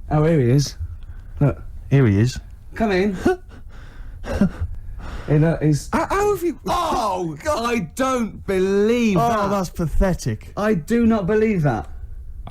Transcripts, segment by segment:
Oh, here he is. Look. Here he is. Come in. He's... How have you... Oh, God. I don't believe that. Oh, that's pathetic. I do not believe that.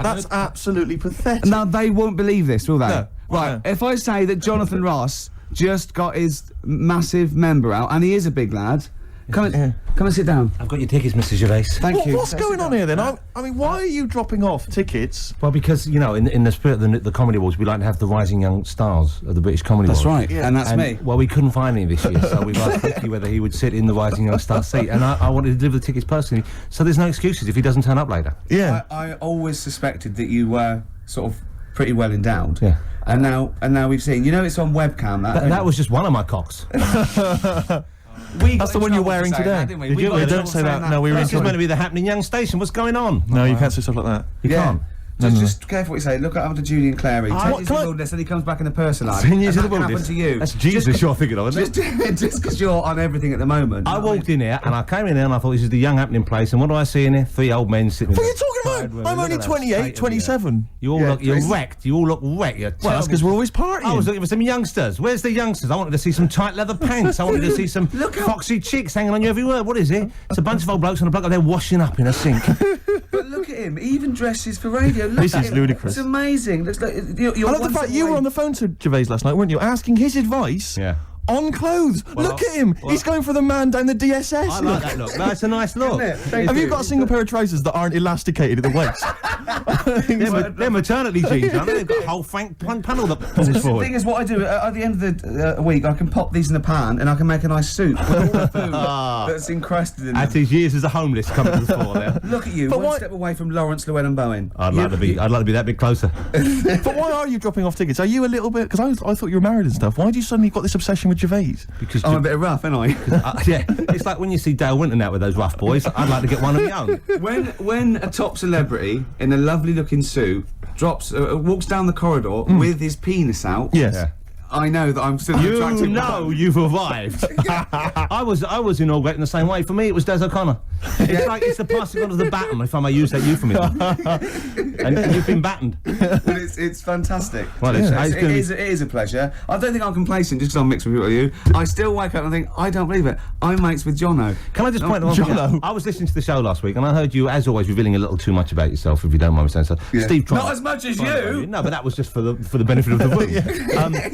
That's absolutely pathetic. Now, they won't believe this, will they? No. Right, if I say that Jonathon Ross just got his massive member out, and he is a big lad, come and sit down. I've got your tickets, Mr. Gervais. Thank you. What's going on here, then? I mean, why are you dropping off tickets? Well, because, you know, in the spirit of the Comedy Awards, we like to have the rising young stars of the British Comedy Awards. That's right, and that's me. Well, we couldn't find any this year, so we've asked Ricky whether he would sit in the rising young star seat, and I wanted to deliver the tickets personally, so there's no excuses if he doesn't turn up later. Yeah. I always suspected that you were sort of pretty well endowed. Yeah. And now we've seen. You know, it's on webcam. That was just one of my cocks. That's the one you're wearing today. Did you? Don't say that. No, we were. This is meant to be the happening young station. What's going on? No, you can't say stuff like that. You can't. Just careful what you say. Look out for Julian Clary. 10 years in the wilderness, and he comes back in the person line. 10 years in the That can wilderness. happen to you. That's Jesus you're thinking of, isn't it? Just because you're on everything at the moment. I walked in here and I came in there and I thought this is the young happening place, and what do I see in here? 3 old men sitting. What are you talking about? I'm only 28, 27. You're wrecked. You all look wrecked. Well, that's because we're always partying. I was looking for some youngsters. Where's the youngsters? I wanted to see some tight leather pants. I wanted to see some foxy chicks hanging on you every word. What is it? It's a bunch of old blokes on a bloke up there washing up in a sink. But look at him. He even dresses for radio. Look This at is him. ludicrous. It's amazing. Looks like you're I love the fact you were on the phone to Gervais last night, weren't you? Asking his advice. Yeah. On clothes. Look at him. He's going for the man down the DSS. I like that look. That's a nice look. Have you got a single pair of trousers that aren't elasticated at the waist? They're maternity jeans, aren't they? They've got a whole panel that pulls The forward. thing is, what I do at the end of the week, I can pop these in the pan and I can make a nice soup with all the food that's encrusted in At them. his years as a homeless coming to the fore there. Look at you, But one why- step away from Lawrence Llewellyn Bowen. I'd like to be that bit closer. But why are you dropping off tickets? Are you a little bit... Because I thought you were married and stuff. Why do you suddenly got this obsession with Gervais? Because I'm a bit rough, ain't I? yeah, it's like when you see Dale Winton out with those rough boys. I'd like to get one of my own. When a top celebrity in a lovely looking suit walks down the corridor with his penis out, Yes. Yeah. I know that I'm still an You attractive know man. you've arrived. I was inaugurated in the same way. For me, it was Des O'Connor. It's like it's the passing on of the baton, if I may use that euphemism. and you've been battened. But it's fantastic. Well, it is a pleasure. I don't think I'm complacent just because I'm mixed with people like you. I still wake up and think, I don't believe it. I'm mates with Jono. Can I just point one thing out? I was listening to the show last week and I heard you, as always, revealing a little too much about yourself, if you don't mind me saying so. Yeah. Steve tried. Not as much as you. No, but that was just for the benefit of the room.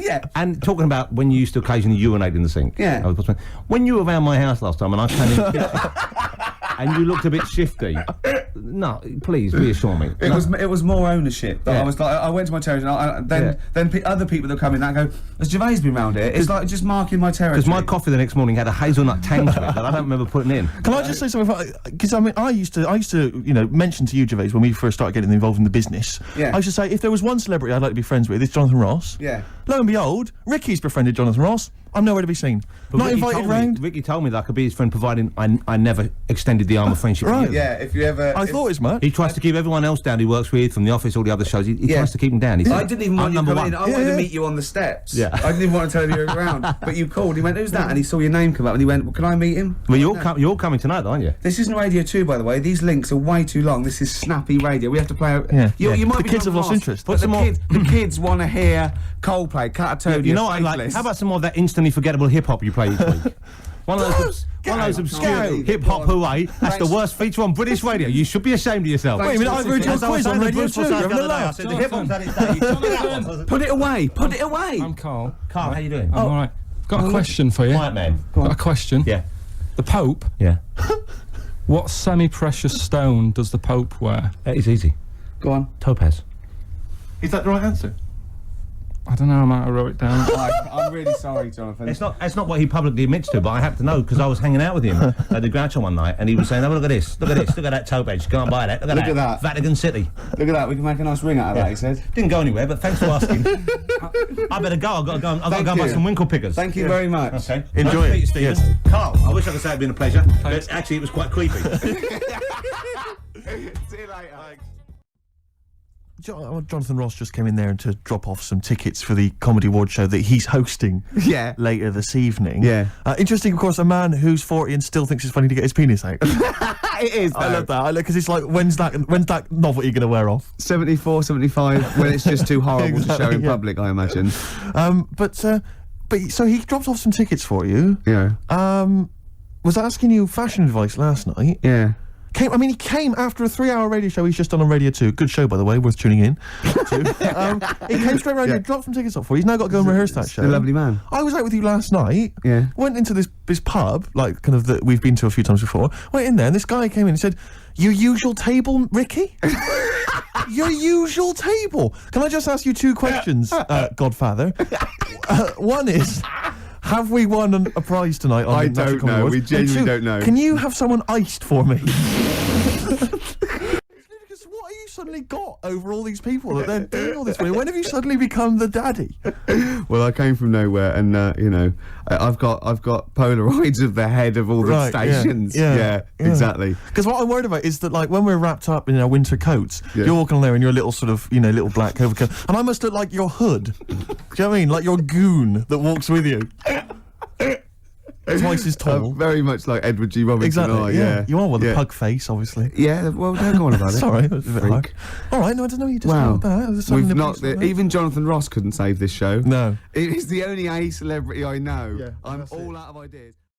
Yeah. And talking about when you used to occasionally urinate in the sink. Yeah. When you were around my house last time and I came in and you looked a bit shifty. No, please reassure me. It was more ownership. But Yeah. I was like, I went to my territory, and then other people that come in and go, has Gervais been round here? It's like just marking my territory. Because my coffee the next morning had a hazelnut tang to it that I don't remember putting in. Can I just say something? Because I mean, I used to, you know, mention to you, Gervais, when we first started getting involved in the business. Yeah. I used to say, if there was one celebrity I'd like to be friends with, it's Jonathon Ross. Yeah. Lo and behold, Ricky's befriended Jonathon Ross. I'm nowhere to be seen. But Not Ricky invited told me- round. Ricky told me that I could be his friend, providing I never extended the arm of friendship. Right. To you. Yeah, if you ever... I thought as much. He tries to keep everyone else down he works with, from the office, all the other shows. He tries to keep them down. I didn't even want you to number come in. one. I wanted to meet you on the steps. Yeah. I didn't even want to tell him you were around. But you called. He went, who's that? And he saw your name come up and he went, well, can I meet him? Well, you're coming tonight, aren't you? This isn't Radio 2, by the way. These links are way too long. This is snappy radio. We have to play... Yeah. You might The be kids have Jonathon lost Ross, interest. But the kids want to hear Coldplay, Catatonia, You know what I like? Faithless. How about some more of that instantly forgettable hip-hop you play each week? One of those obscure hip-hop hooray. That's the worst feature on British radio. You should be ashamed of yourself. Wait a minute, I've heard your As I was quiz on saying to Radio Bruce 2. Forsyth You're the having a other day, I laugh. said the hip-hop's had its day. You told me that one. Put it away. Put it away. I'm Karl. Karl, how you doing? I'm alright. Got a question for you. Quiet man. Got a question. Yeah. The Pope. Yeah. What semi-precious stone does the Pope wear? It's easy. Go on. Topaz. Is that the right answer? I don't know. I might have wrote it down. I'm really sorry, Jonathan. It's not what he publicly admits to, but I have to know because I was hanging out with him at the Groucho one night, and he was saying, "Oh, look at this, look at this, look at that topaz. Go and buy that. Look at that. Vatican City. Look at that. We can make a nice ring out of that, he said. Didn't go anywhere, but thanks for asking. I better go. I've got to go. I've got to go and buy some winkle pickers. Thank you very much. Okay. Enjoy Nice to meet it. you, Stephen. Yes. Karl, I wish I could say it'd been a pleasure, but actually it was quite creepy. See you later. Jonathon Ross just came in there to drop off some tickets for the comedy award show that he's hosting Yeah. later this evening. Yeah. Interesting, of course, a man who's 40 and still thinks it's funny to get his penis out. It is, I love that, because it's like, when's that novelty going to wear off? 74, 75, when it's just too horrible to show Exactly, in yeah. public, I imagine. But so he dropped off some tickets for you. Yeah. Was asking you fashion advice last night. Yeah. He came after a 3-hour radio show he's just done on Radio 2. Good show, by the way, worth tuning in to. He came straight around here, dropped some tickets off for you. He's now got to go and rehearse that show. A lovely man. I was out with you last night. Yeah. Went into this pub, like kind of that we've been to a few times before. Went in there, and this guy came in and said, "Your usual table, Ricky? Your usual table." Can I just ask you 2 questions, Godfather? One is, have we won a prize tonight? On I the National don't Comedy know. Awards? We genuinely And 2, don't know. Can you have someone iced for me? Because what have you suddenly got over all these people that they're doing all this for you? When have you suddenly become the daddy? Well, I came from nowhere, and I've got Polaroids of the head of all the Right, yeah, stations. yeah. Exactly. Because what I'm worried about is that, like, when we're wrapped up in our winter coats, you're walking on there in your little sort of, little black overcoat, and I must look like your hood. Do you know what I mean? Like your goon that walks with you. Twice as tall. Very much like Edward G. Robinson. Exactly. Yeah. You are with a pug face, obviously. Yeah. Well, don't go on about it. Sorry, that was a bit Freak. hard. All right, no, I don't know. You just Wow. know that. We've not. Even Jonathon Ross couldn't save this show. No. It is the only A celebrity I know. Yeah, I'm that's it. all out of ideas.